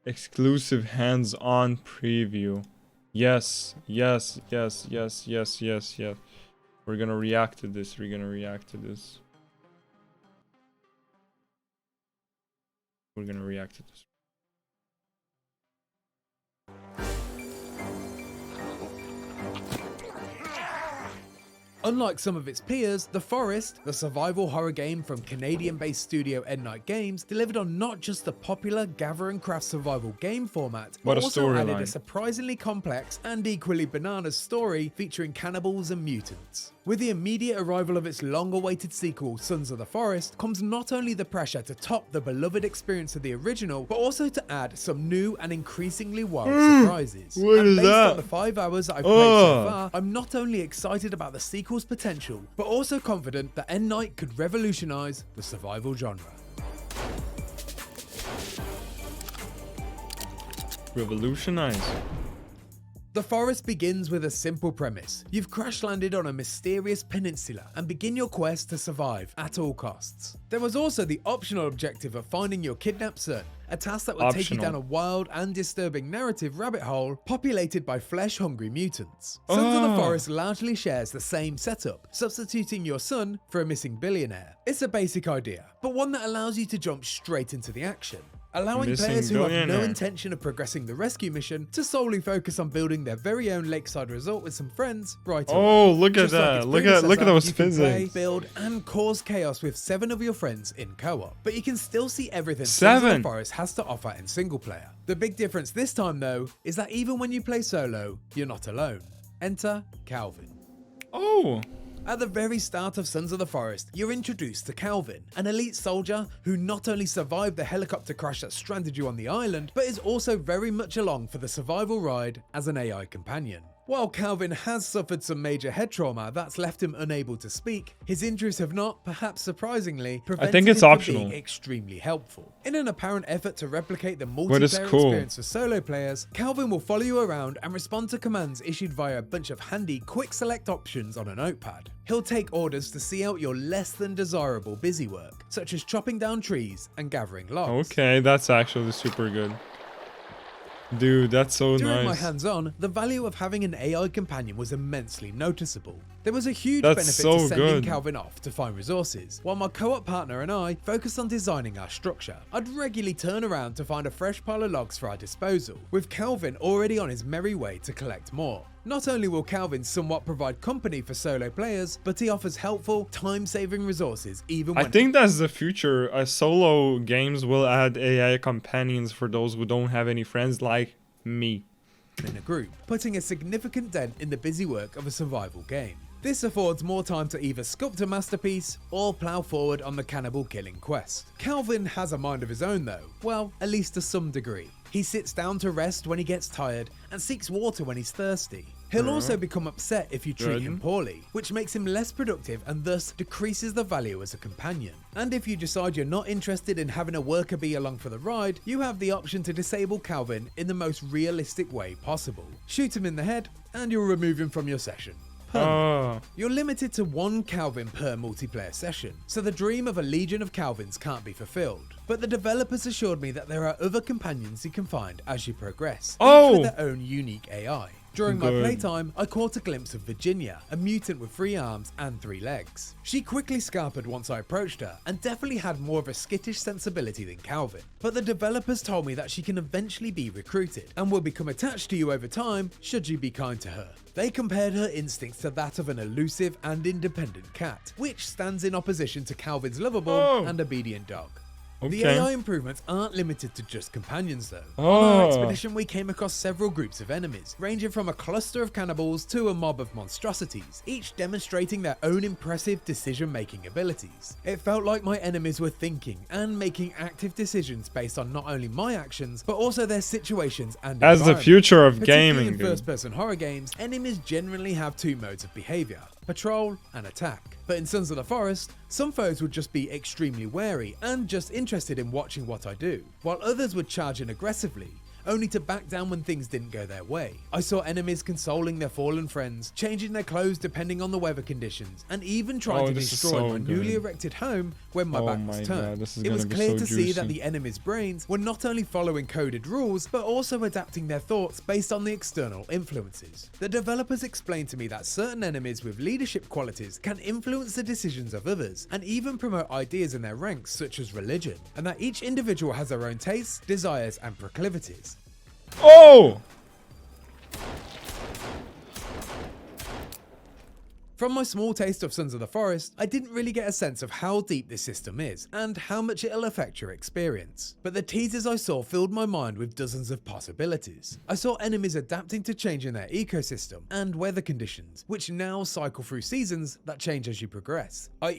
Exclusive hands-on preview. Yes, yes, yes, yes, yes, yes, yes. We're gonna react to this. We're gonna react to this. We're gonna react to this. Unlike some of its peers, The Forest, the survival horror game from Canadian-based studio 𝘍𝘍𝘍, delivered on not just the popular gather and craft survival game format, but also added a surprisingly complex and equally bananas story featuring cannibals and mutants. With the immediate arrival of its long-awaited sequel, Sons of the Forest, comes not only the pressure to top the beloved experience of the original, but also to add some new and increasingly wild surprises. And based on the 5 hours that I've played so far, I'm not only excited about the sequel's potential, but also confident that 𝘍𝘍𝘍 could revolutionize the survival genre. Revolutionize. The Forest begins with a simple premise. You've crash landed on a mysterious peninsula and begin your quest to survive at all costs. There was also the optional objective of finding your kidnapped son, a task that would take you down a wild and disturbing narrative rabbit hole populated by flesh-hungry mutants. Sons of the Forest largely shares the same setup, substituting your son for a missing billionaire. It's a basic idea, but one that allows you to jump straight into the action, allowing players who have no intention of progressing the rescue mission to solely focus on building their very own lakeside resort with some friends right away. Oh, look at that. Look at those physics. Play, build, and cause chaos with 7 of your friends in co-op. But you can still see everything Sons of the Forest has to offer in single player. The big difference this time though, is that even when you play solo, you're not alone. Enter Calvin. Oh. At the very start of Sons of the Forest, you're introduced to Calvin, an elite soldier who not only survived the helicopter crash that stranded you on the island, but is also very much along for the survival ride as an AI companion. While Calvin has suffered some major head trauma that's left him unable to speak, his injuries have not, perhaps surprisingly, prevented him from being extremely helpful. In an apparent effort to replicate the multiplayer experience for solo players, Calvin will follow you around and respond to commands issued via a bunch of handy quick select options on a notepad. He'll take orders to see out your less than desirable busy work, such as chopping down trees and gathering logs. Okay, that's actually super good. Dude, that's so nice. During my hands-on, the value of having an AI companion was immensely noticeable. There was a huge benefit to sending Calvin off to find resources, while my co-op partner and I focused on designing our structure. I'd regularly turn around to find a fresh pile of logs for our disposal, with Calvin already on his merry way to collect more. Not only will Calvin somewhat provide company for solo players, but he offers helpful, time-saving resources even when— I think that's the future. Solo games will add AI companions for those who don't have any friends like me. In a group, putting a significant dent in the busy work of a survival game. This affords more time to either sculpt a masterpiece or plough forward on the cannibal killing quest. Calvin has a mind of his own though, well, at least to some degree. He sits down to rest when he gets tired and seeks water when he's thirsty. He'll also become upset if you treat him poorly, which makes him less productive and thus decreases the value as a companion. And if you decide you're not interested in having a worker bee along for the ride, you have the option to disable Calvin in the most realistic way possible. Shoot him in the head and you'll remove him from your session. You're limited to 1 Calvin per multiplayer session, so the dream of a legion of Calvins can't be fulfilled. But the developers assured me that there are other companions you can find as you progress, each with their own unique AI. During my playtime, I caught a glimpse of Virginia, a mutant with 3 arms and 3 legs. She quickly scarpered once I approached her, and definitely had more of a skittish sensibility than Calvin. But the developers told me that she can eventually be recruited, and will become attached to you over time should you be kind to her. They compared her instincts to that of an elusive and independent cat, which stands in opposition to Calvin's lovable and obedient dog. The AI improvements aren't limited to just companions though. On our expedition we came across several groups of enemies, ranging from a cluster of cannibals to a mob of monstrosities, each demonstrating their own impressive decision-making abilities. It felt like my enemies were thinking and making active decisions based on not only my actions, but also their situations and as the future of gaming. In first-person horror games, enemies generally have 2 modes of behavior: patrol and attack. But in Sons of the Forest, some foes would just be extremely wary and just interested in watching what I do, while others would charge in aggressively, only to back down when things didn't go their way. I saw enemies consoling their fallen friends, changing their clothes depending on the weather conditions, and even trying to destroy my newly erected home when my back was turned. It was clear to see that the enemy's brains were not only following coded rules, but also adapting their thoughts based on the external influences. The developers explained to me that certain enemies with leadership qualities can influence the decisions of others, and even promote ideas in their ranks such as religion, and that each individual has their own tastes, desires, and proclivities. Oh! From my small taste of Sons of the Forest, I didn't really get a sense of how deep this system is, and how much it'll affect your experience. But the teasers I saw filled my mind with dozens of possibilities. I saw enemies adapting to changing their ecosystem and weather conditions, which now cycle through seasons that change as you progress. I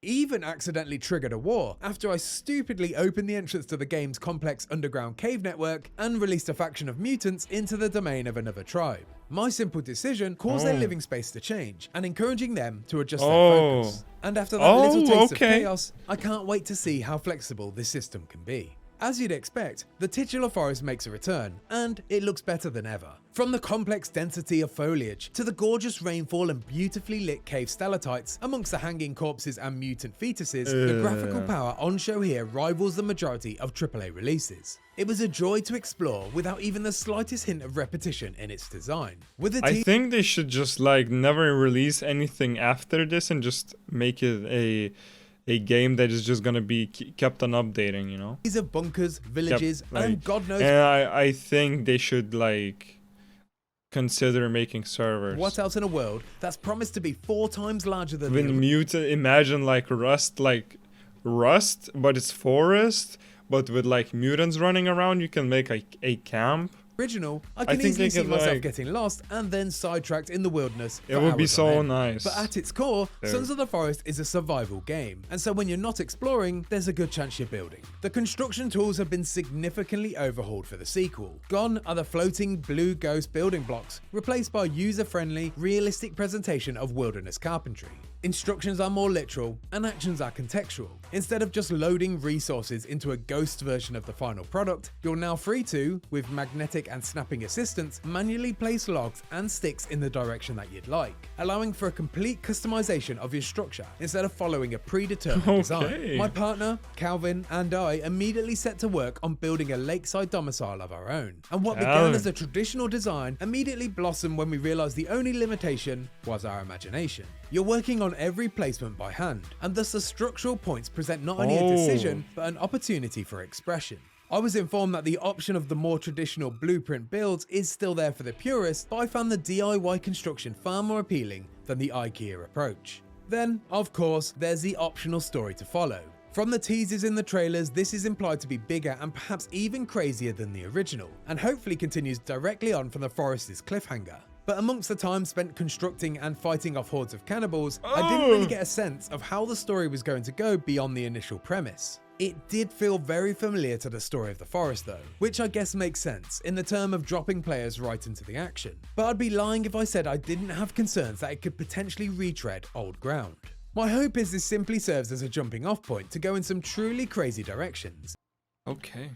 even accidentally triggered a war after I stupidly opened the entrance to the game's complex underground cave network and released a faction of mutants into the domain of another tribe. My simple decision caused their living space to change and encouraging them to adjust their focus. And after that little taste of chaos, I can't wait to see how flexible this system can be. As you'd expect, the titular forest makes a return, and it looks better than ever. From the complex density of foliage, to the gorgeous rainfall and beautifully lit cave stalactites amongst the hanging corpses and mutant fetuses, the graphical power on show here rivals the majority of AAA releases. It was a joy to explore without even the slightest hint of repetition in its design. I think they should just like never release anything after this and just make it a game that is just gonna be kept on updating, you know? These are bunkers, villages, and God knows. And I think they should like consider making servers. What else in a world that's promised to be 4 times larger than when mutant? Imagine like Rust, but it's forest, but with like mutants running around. You can make like a camp. Original, I can easily see myself getting lost and then sidetracked in the wilderness. It would be so nice. But at its core, Sons of the Forest is a survival game, and so when you're not exploring, there's a good chance you're building. The construction tools have been significantly overhauled for the sequel. Gone are the floating blue ghost building blocks, replaced by user-friendly, realistic presentation of wilderness carpentry. Instructions are more literal, and actions are contextual. Instead of just loading resources into a ghost version of the final product, you're now free to, with magnetic and snapping assistance, manually place logs and sticks in the direction that you'd like, allowing for a complete customization of your structure instead of following a predetermined design. My partner, Calvin, and I immediately set to work on building a lakeside domicile of our own, and what began as a traditional design immediately blossomed when we realized the only limitation was our imagination. You're working on every placement by hand, and thus the structural points present not only a decision, but an opportunity for expression. I was informed that the option of the more traditional blueprint builds is still there for the purists, but I found the DIY construction far more appealing than the IKEA approach. Then, of course, there's the optional story to follow. From the teasers in the trailers, this is implied to be bigger and perhaps even crazier than the original, and hopefully continues directly on from the Forest's cliffhanger. But amongst the time spent constructing and fighting off hordes of cannibals, I didn't really get a sense of how the story was going to go beyond the initial premise. It did feel very familiar to the story of the forest though, which I guess makes sense in the term of dropping players right into the action. But I'd be lying if I said I didn't have concerns that it could potentially retread old ground. My hope is this simply serves as a jumping off point to go in some truly crazy directions. Okay.